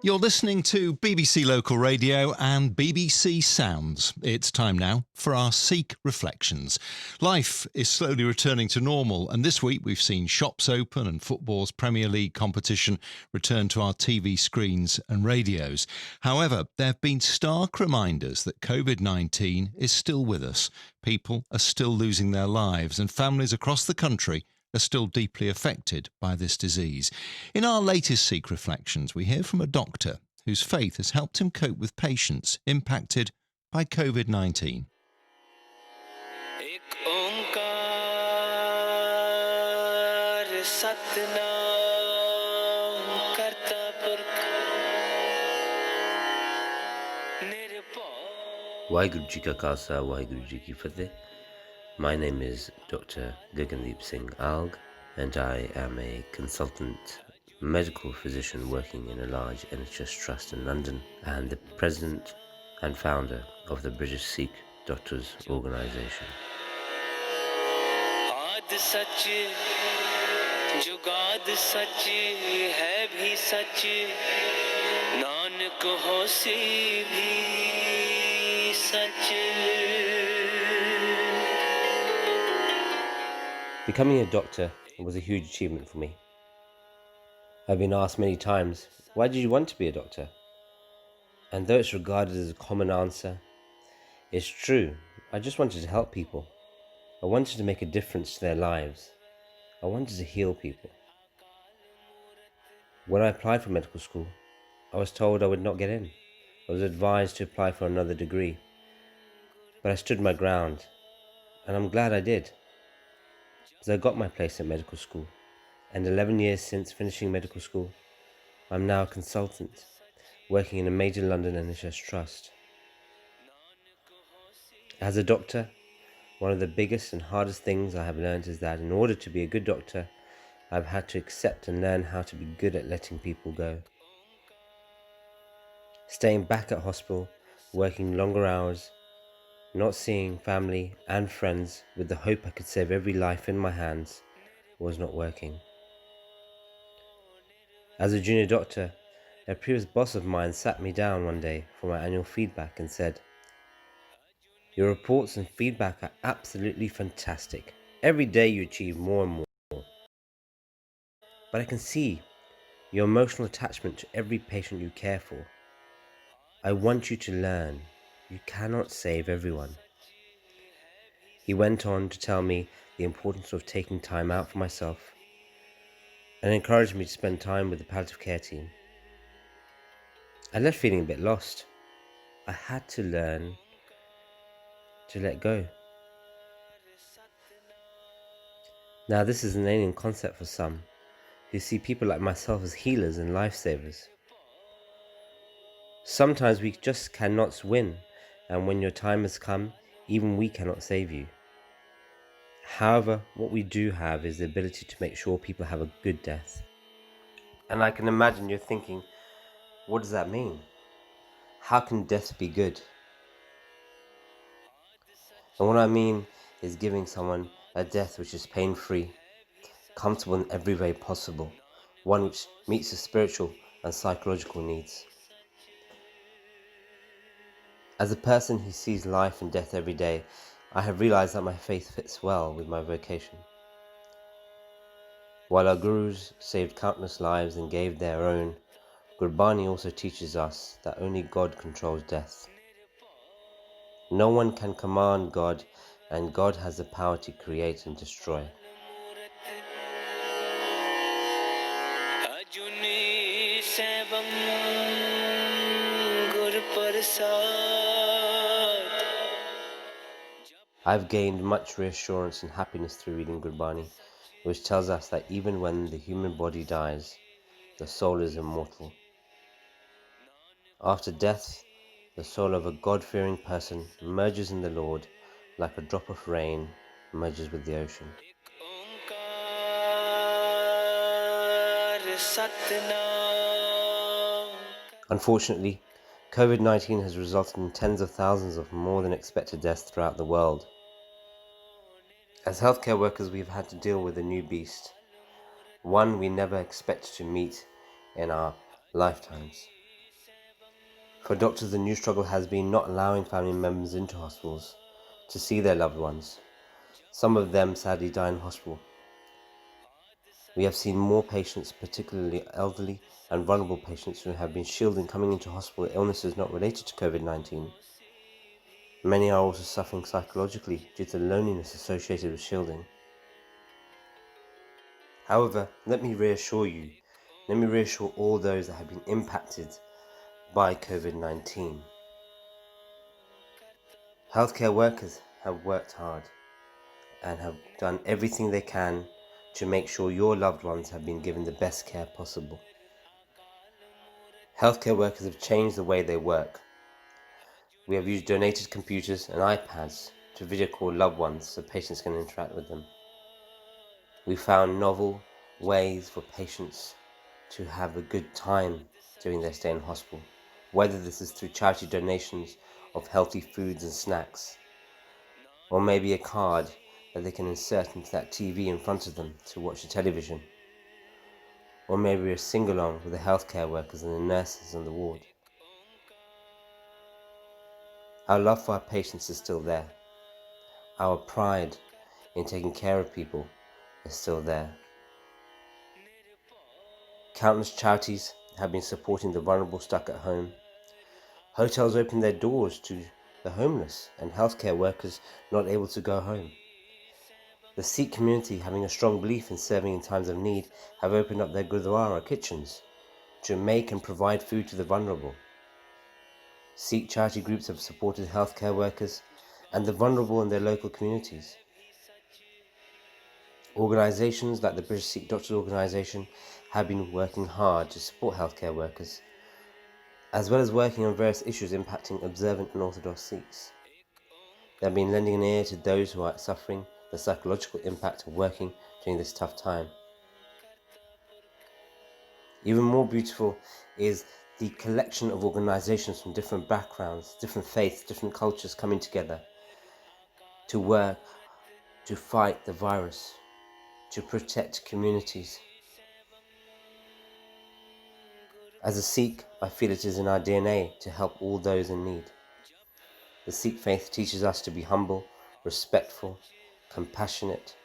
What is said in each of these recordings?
You're listening to BBC Local Radio and BBC Sounds. It's time now for our Sikh Reflections. Life is slowly returning to normal, and this week we've seen shops open and football's Premier League competition return to our TV screens and radios. However, there have been stark reminders that COVID-19 is still with us. People are still losing their lives, and families across the country are still deeply affected by this disease. In our latest Sikh Reflections, we hear from a doctor whose faith has helped him cope with patients impacted by COVID-19. Waheguru Ji Ka Khalsa, Waheguru Ji Ki Fateh. My name is Dr. Gaggandeep Singh Alg, and I am a consultant medical physician working in a large NHS trust in London and the president and founder of the British Sikh Doctors Organisation. Becoming a doctor was a huge achievement for me. I've been asked many times, why did you want to be a doctor? And though it's regarded as a common answer, it's true. I just wanted to help people. I wanted to make a difference to their lives. I wanted to heal people. When I applied for medical school, I was told I would not get in. I was advised to apply for another degree. But I stood my ground, and I'm glad I did. Because I got my place at medical school, and 11 years since finishing medical school, I'm now a consultant, working in a major London NHS trust. As a doctor, one of the biggest and hardest things I have learned is that in order to be a good doctor, I've had to accept and learn how to be good at letting people go. Staying back at hospital, working longer hours, not seeing family and friends with the hope I could save every life in my hands was not working. As a junior doctor, a previous boss of mine sat me down one day for my annual feedback and said, "Your reports and feedback are absolutely fantastic. Every day you achieve more and more. But I can see your emotional attachment to every patient you care for. I want you to learn. You cannot save everyone." He went on to tell me the importance of taking time out for myself and encouraged me to spend time with the palliative care team. I left feeling a bit lost. I had to learn to let go. Now, this is an alien concept for some who see people like myself as healers and lifesavers. Sometimes we just cannot win, and when your time has come, even we cannot save you. However, what we do have is the ability to make sure people have a good death. And I can imagine you're thinking, what does that mean? How can death be good? And what I mean is giving someone a death which is pain-free, comfortable in every way possible, one which meets the spiritual and psychological needs. As a person who sees life and death every day, I have realized that my faith fits well with my vocation. While our gurus saved countless lives and gave their own, Gurbani also teaches us that only God controls death. No one can command God, and God has the power to create and destroy. I've gained much reassurance and happiness through reading Gurbani, which tells us that even when the human body dies, the soul is immortal. After death, the soul of a God-fearing person merges in the Lord like a drop of rain merges with the ocean. Unfortunately, COVID-19 has resulted in tens of thousands of more than expected deaths throughout the world. As healthcare workers, we've had to deal with a new beast, one we never expected to meet in our lifetimes. For doctors, the new struggle has been not allowing family members into hospitals to see their loved ones. Some of them sadly die in hospital. We have seen more patients, particularly elderly and vulnerable patients who have been shielding coming into hospital with illnesses not related to COVID-19. Many are also suffering psychologically due to the loneliness associated with shielding. However, let me reassure all those that have been impacted by COVID-19. Healthcare workers have worked hard and have done everything they can to make sure your loved ones have been given the best care possible. Healthcare workers have changed the way they work. We have used donated computers and iPads to video call loved ones so patients can interact with them. We found novel ways for patients to have a good time during their stay in hospital, whether this is through charity donations of healthy foods and snacks, or maybe a card that they can insert into that TV in front of them to watch the television, or maybe a sing-along with the healthcare workers and the nurses on the ward. Our love for our patients is still there. Our pride in taking care of people is still there. Countless charities have been supporting the vulnerable stuck at home. Hotels open their doors to the homeless and healthcare workers not able to go home. The Sikh community, having a strong belief in serving in times of need, have opened up their Gurdwara kitchens to make and provide food to the vulnerable. Sikh charity groups have supported healthcare workers and the vulnerable in their local communities. Organisations like the British Sikh Doctors Organisation have been working hard to support healthcare workers, as well as working on various issues impacting observant and Orthodox Sikhs. They have been lending an ear to those who are suffering the psychological impact of working during this tough time. Even more beautiful is the collection of organisations from different backgrounds, different faiths, different cultures coming together to work to fight the virus, to protect communities. As a Sikh, I feel it is in our DNA to help all those in need. The Sikh faith teaches us to be humble, respectful, compassionate,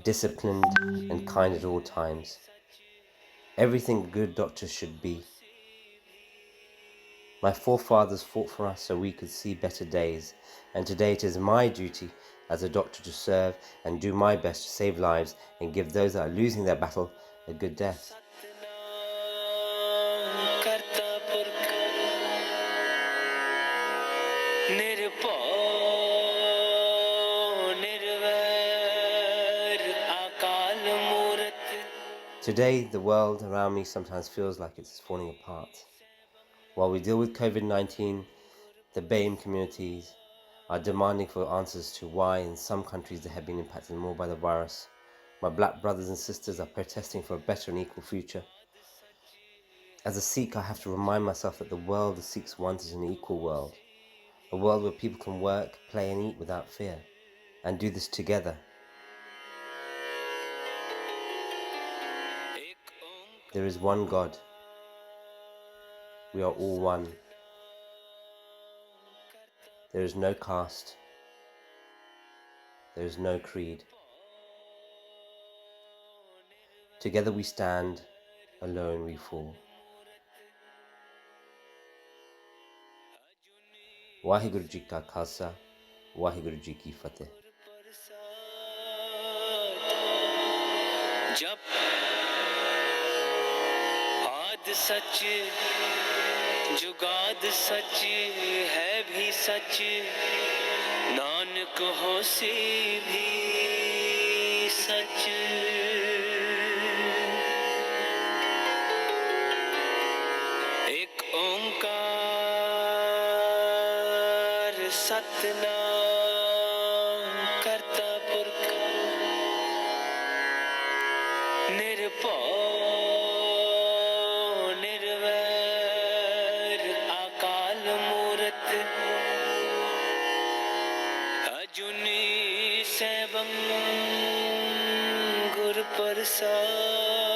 disciplined, and kind at all times. Everything a good doctor should be. My forefathers fought for us so we could see better days, and today it is my duty as a doctor to serve and do my best to save lives and give those that are losing their battle a good death. Today, the world around me sometimes feels like it's falling apart. While we deal with COVID-19, the BAME communities are demanding for answers to why in some countries they have been impacted more by the virus. My black brothers and sisters are protesting for a better and equal future. As a Sikh, I have to remind myself that the world the Sikhs want is an equal world. A world where people can work, play and eat without fear, and do this together. There is one God. We are all one. There is no caste. There is no creed. Together we stand, alone we fall. Waheguru Ji Ka Khalsa, Waheguru Ji Ki Fateh. जब आद सच जुगाद सच है भी सच नानक होसी भी सच एक ओंकार सतनाम करता पुरख निर्भय निर्वैर अकाल मूरत अजुनी सैभं गुर प्रसाद